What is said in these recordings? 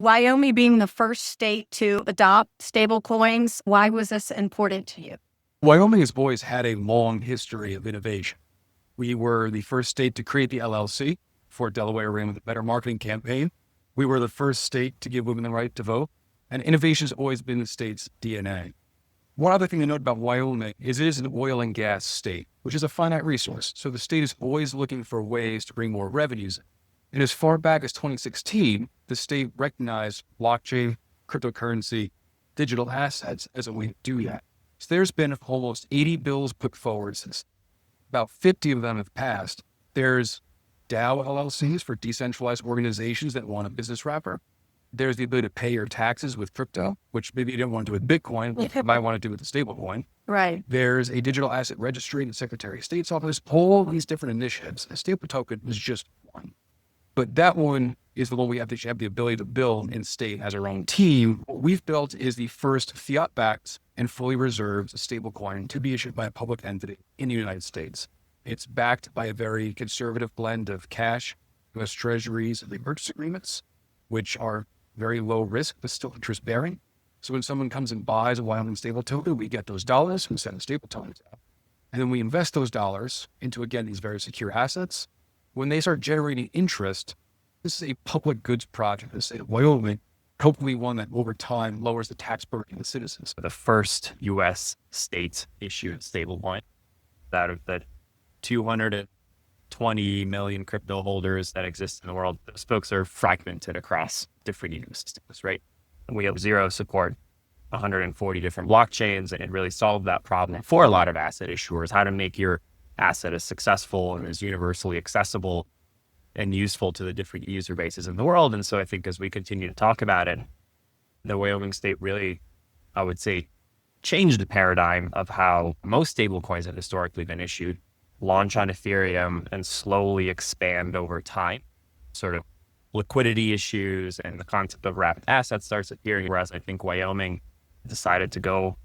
Wyoming being the first state to adopt stablecoins, why was this important to you? Wyoming has always had a long history of innovation. We were the first state to create the LLC for Delaware ran with a better marketing campaign. We were the first state to give women the right to vote, and innovation has always been the state's DNA. One other thing to note about Wyoming is it is an oil and gas state, which is a finite resource. So the state is always looking for ways to bring more revenues in. And as far back as 2016, the state recognized blockchain, cryptocurrency, digital assets as a way to do that. So there's been almost 80 bills put forward since about 50 of them have passed. There's DAO LLCs for decentralized organizations that want a business wrapper. There's the ability to pay your taxes with crypto, which maybe you don't want to do with Bitcoin, but you might want to do with a stablecoin. Right. There's a digital asset registry in the Secretary of State's office, all these different initiatives. A stable token is just one. But that one is the one we have the ability to build in state as our own team. What we've built is the first fiat-backed and fully reserved stablecoin to be issued by a public entity in the United States. It's backed by a very conservative blend of cash, U.S. treasuries, and the purchase agreements, which are very low risk, but still interest bearing. So when someone comes and buys a Wyoming stable token, we get those dollars, we send the stable tokens out. And then we invest those dollars into, again, these very secure assets. When they start generating interest, this is a public goods project in the state of Wyoming, hopefully one that over time lowers the tax burden of the citizens. The first U.S. state issued stablecoin out of the 220 million crypto holders that exist in the world. Those folks are fragmented across different ecosystems, right? And we have zero support 140 different blockchains, and it really solved that problem for a lot of asset issuers, how to make your asset as successful and as universally accessible and useful to the different user bases in the world. And so I think as we continue to talk about it, the Wyoming state really, I would say, changed the paradigm of how most stablecoins have historically been issued, launch on Ethereum and slowly expand over time. Sort of liquidity issues and the concept of wrapped assets starts appearing, whereas I think Wyoming decided to go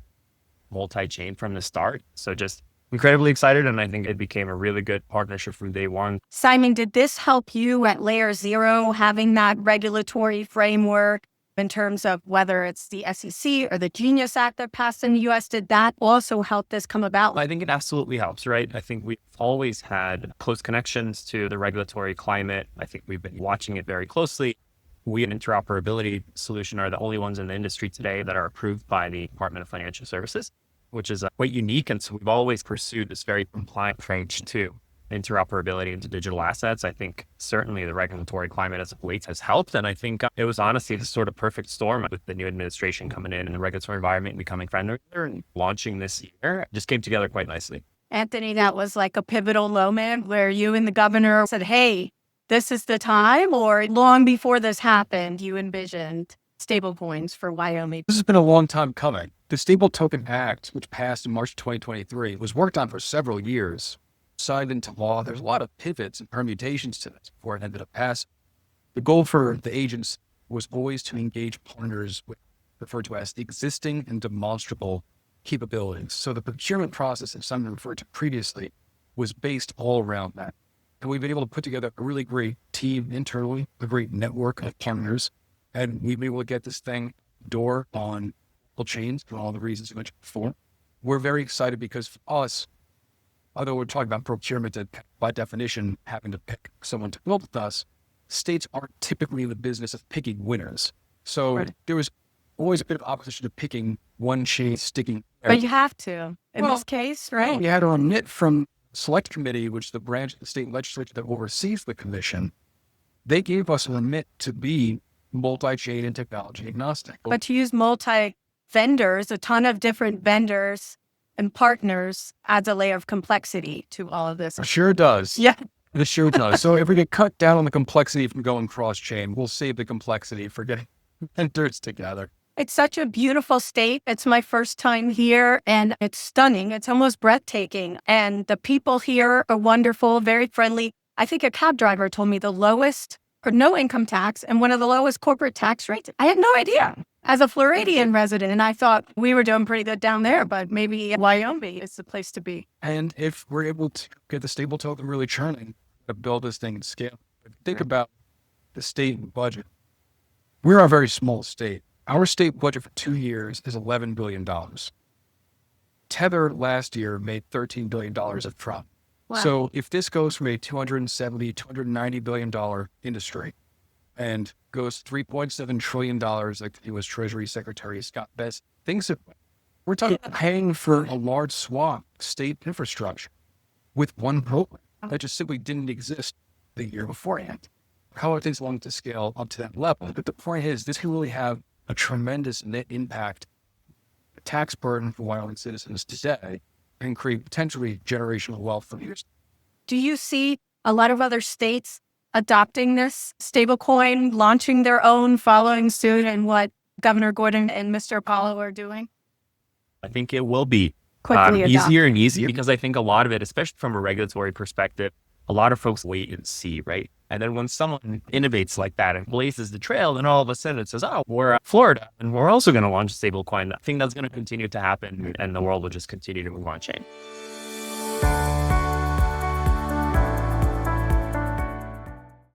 multi-chain from the start. So just incredibly excited, and I think it became a really good partnership from day one. Simon, did this help you at LayerZero, having that regulatory framework in terms of whether it's the SEC or the Genius Act that passed in the U.S.? Did that also help this come about? I think it absolutely helps, right? I think we've always had close connections to the regulatory climate. I think we've been watching it very closely. We, an interoperability solution, are the only ones in the industry today that are approved by the Department of Financial Services, which is quite unique. And so we've always pursued this very compliant approach to interoperability into digital assets. I think certainly the regulatory climate as of late has helped. And I think it was honestly the sort of perfect storm with the new administration coming in and the regulatory environment becoming friendlier and launching this year. It just came together quite nicely. Anthony, that was like a pivotal moment where you and the governor said, hey, this is the time, or long before this happened, you envisioned stablecoins for Wyoming? This has been a long time coming. The Stable Token Act, which passed in March 2023, was worked on for several years, signed into law. There's a lot of pivots and permutations to this before it ended up passing. The goal for the agents was always to engage partners with referred to as the existing and demonstrable capabilities. So the procurement process, as Simon referred to previously, was based all around that. And we've been able to put together a really great team internally, a great network of partners, and we've been able to get this thing door on chains for all the reasons you mentioned before. We're very excited because for us, although we're talking about procurement that by definition having to pick someone to build with us, states aren't typically in the business of picking winners. So there was always a bit of opposition to picking one chain sticking. But you have to, in this case, right? We had to omit from Select Committee, which is the branch of the state legislature that oversees the commission. They gave us a remit to be multi-chain and technology agnostic. But to use multi-vendors, a ton of different vendors and partners adds a layer of complexity to all of this. It sure does. Yeah. It sure does. So if we get cut down on the complexity from going cross-chain, we'll save the complexity for getting vendors together. It's such a beautiful state. It's my first time here and it's stunning. It's almost breathtaking. And the people here are wonderful, very friendly. I think a cab driver told me the lowest or no income tax and one of the lowest corporate tax rates. I had no idea as a Floridian resident. And I thought we were doing pretty good down there, but maybe Wyoming is the place to be. And if we're able to get the stable token really churning, to build this thing and scale. Think about the state budget. We're a very small state. Our state budget for 2 years is $11 billion. Tether last year made $13 billion of profit. Wow. So if this goes from a $270, $290 billion industry and goes $3.7 trillion, like the U.S. Treasury Secretary Scott Bess thinks of, we're talking about paying for a large swath of state infrastructure with one program that just simply didn't exist the year beforehand. How it takes long to scale up to that level. But the point is, this can really have a tremendous net impact, a tax burden for Wyoming citizens today, and create potentially generational wealth for years. Do you see a lot of other states adopting this stablecoin, launching their own, following suit, and what Governor Gordon and Mr. Apollo are doing? I think it will be Quickly easier and easier, because I think a lot of it, especially from a regulatory perspective, a lot of folks wait and see, right? And then when someone innovates like that and blazes the trail, then all of a sudden it says, oh, we're Florida and we're also going to launch a stablecoin. I think that's going to continue to happen and the world will just continue to move on chain.